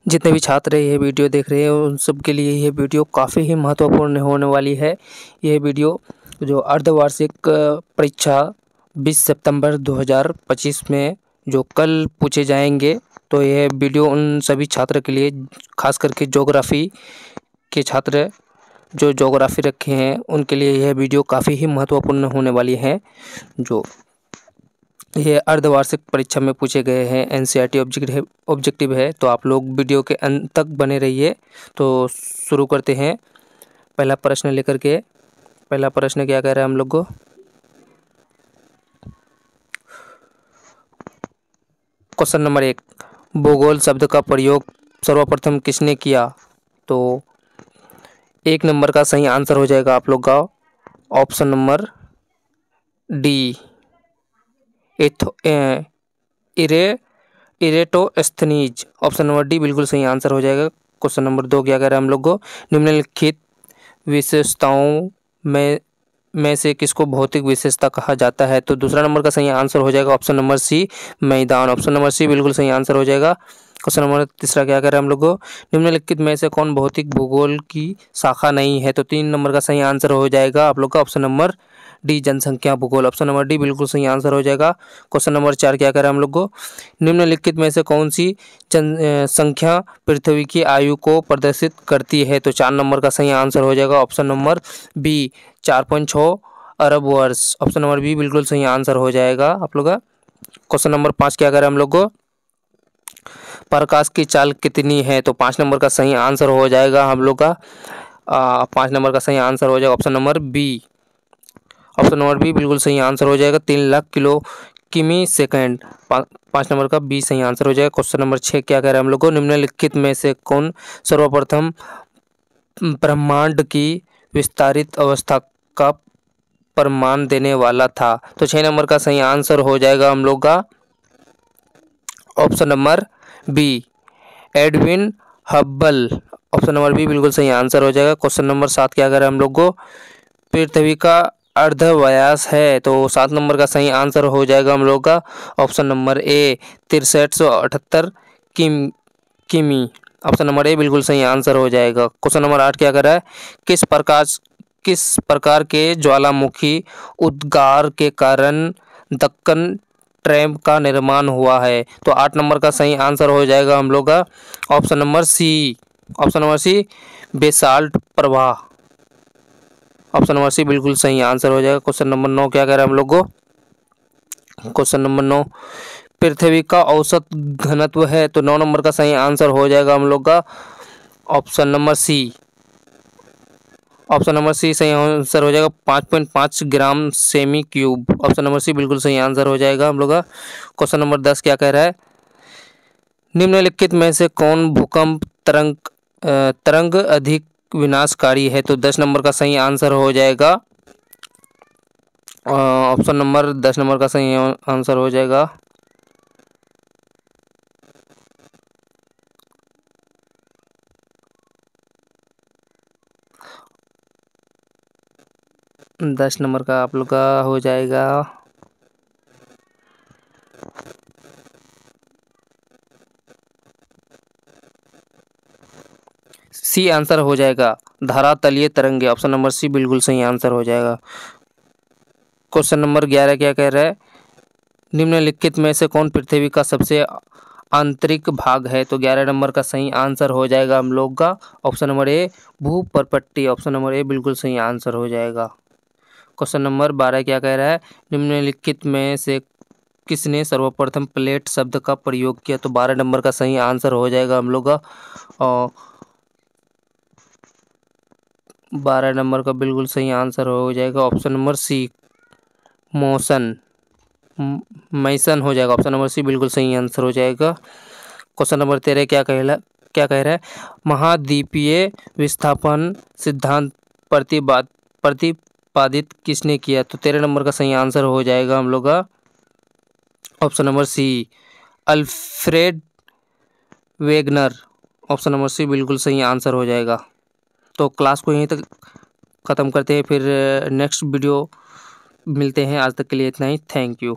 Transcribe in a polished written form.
जितने भी छात्र ये वीडियो देख रहे हैं उन सब के लिए ये वीडियो काफ़ी ही महत्वपूर्ण होने वाली है। ये वीडियो जो अर्धवार्षिक परीक्षा 20 सितंबर 2025 में जो कल पूछे जाएंगे, तो यह वीडियो उन सभी छात्र के लिए, खास करके ज्योग्राफी के छात्र जो ज्योग्राफी रखे हैं उनके लिए यह वीडियो काफ़ी ही महत्वपूर्ण होने वाली है। जो ये अर्धवार्षिक परीक्षा में पूछे गए हैं, एनसीईआरटी ऑब्जेक्टिव है, तो आप लोग वीडियो के अंत तक बने रहिए। तो शुरू करते हैं पहला प्रश्न लेकर के। पहला प्रश्न क्या कह रहा है हम लोग को, क्वेश्चन नंबर 1, भूगोल शब्द का प्रयोग सर्वप्रथम किसने किया? तो 1 नंबर का सही आंसर हो जाएगा आप लोग का option number D, Eratosthenes. Option number D बिल्कुल सही आंसर हो जाएगा। क्वेश्चन नंबर 2 क्या कह रहा है हम लोग को, निम्नलिखित विशेषताओं में से किसको भौतिक विशेषता कहा जाता है? तो दूसरा नंबर का सही आंसर हो जाएगा ऑप्शन नंबर सी, मैदान। ऑप्शन नंबर सी बिल्कुल सही आंसर हो जाएगा। क्वेश्चन नंबर तीसरा क्या कह रहा है हम लोग को, निम्नलिखित में से कौन भौतिक भूगोल की शाखा नहीं है? तो 3 नंबर का सही आंसर हो जाएगा आप लोग का ऑप्शन नंबर डी, जनसंख्या भूगोल। ऑप्शन नंबर डी बिल्कुल सही आंसर हो जाएगा। क्वेश्चन नंबर 4 क्या कह रहा है हम लोग को, निम्नलिखित में से कौन सी संख्या पृथ्वी की आयु को प्रदर्शित करती है? तो 4 नंबर का सही आंसर हो जाएगा ऑप्शन नंबर बी, 4.6 अरब वर्ष। ऑप्शन नंबर बी बिल्कुल सही आंसर हो जाएगा आप लोग का। क्वेश्चन नंबर 5 क्या कह रहे हैं हम लोग को, प्रकाश की चाल कितनी है? तो 5 नंबर का सही आंसर हो जाएगा हम लोग का 5 नंबर का सही आंसर हो जाएगा option number B. Option number B बिल्कुल सही आंसर हो जाएगा 3 lakh kilo km second. 5 number का बी सही आंसर हो जाएगा। क्वेश्चन नंबर 6 क्या कह रहे हैं हम लोग को, निम्नलिखित में से कौन सर्वप्रथम ब्रह्मांड की विस्तारित अवस्था का प्रमाण देने वाला था? तो 6 नंबर का सही आंसर हो जाएगा हम लोग का option number B, Edwin Hubble. Option number B बिल्कुल सही आंसर हो जाएगा। क्वेश्चन नंबर 7 क्या कह रहे हैं हम लोग को, पृथ्वी का अर्धव्यास है? तो 7 नंबर का सही आंसर हो जाएगा हम लोग का ऑप्शन नंबर ए, 6378 किमी। ऑप्शन नंबर ए बिल्कुल सही आंसर हो जाएगा। क्वेश्चन नंबर 8 क्या कर रहा है, किस प्रकार के ज्वालामुखी उद्गार के कारण दक्कन ट्रैप का निर्माण हुआ है? तो 8 नंबर का सही आंसर हो जाएगा हम लोग का option number C, option number C, basalt प्रवाह। ऑप्शन नंबर सी बिल्कुल सही आंसर हो जाएगा। क्वेश्चन नंबर 9 क्या कह रहा है हम लोग को, क्वेश्चन नंबर 9, पृथ्वी का औसत घनत्व है? तो 9 नंबर का सही आंसर हो जाएगा हम लोग का option number C, option number C सही आंसर हो जाएगा 5.5 gram semi cube. Option number C बिल्कुल सही आंसर हो जाएगा हम लोग का। क्वेश्चन नंबर 10 क्या कह रहा है, निम्नलिखित में से कौन भूकंप तरंग अधिक विनाशकारी है? तो 10 नंबर का सही आंसर हो जाएगा ऑप्शन नंबर 10 नंबर का सही आंसर हो जाएगा 10 नंबर का आप लोग का हो जाएगा सी आंसर हो जाएगा, धरातलीय तरंगे। ऑप्शन नंबर सी बिल्कुल सही आंसर हो जाएगा। क्वेश्चन नंबर 11 क्या कह रहा है, निम्नलिखित में से कौन पृथ्वी का सबसे आंतरिक भाग है? तो 11 नंबर का सही आंसर हो जाएगा हम लोग का ऑप्शन नंबर ए, भूपर्पट्टी। ऑप्शन नंबर ए बिल्कुल सही आंसर हो जाएगा। क्वेश्चन नंबर 12 क्या कह रहा है, निम्नलिखित में से किसने सर्वप्रथम प्लेट शब्द का प्रयोग किया? तो 12 नंबर का सही आंसर हो जाएगा हम लोग का 12 नंबर का बिल्कुल सही आंसर हो जाएगा ऑप्शन नंबर सी, मैसन हो जाएगा। ऑप्शन नंबर सी बिल्कुल सही आंसर हो जाएगा। क्वेश्चन नंबर 13 क्या कह रहा है, महाद्वीपीय विस्थापन सिद्धांत प्रतिपादित किसने किया? तो 13 नंबर का सही आंसर हो जाएगा हम लोग का option number C, Alfred Wegener. Option number C बिल्कुल सही आंसर हो जाएगा। तो क्लास को यहीं तक ख़त्म करते हैं, फिर नेक्स्ट वीडियो मिलते हैं। आज तक के लिए इतना ही, थैंक यू।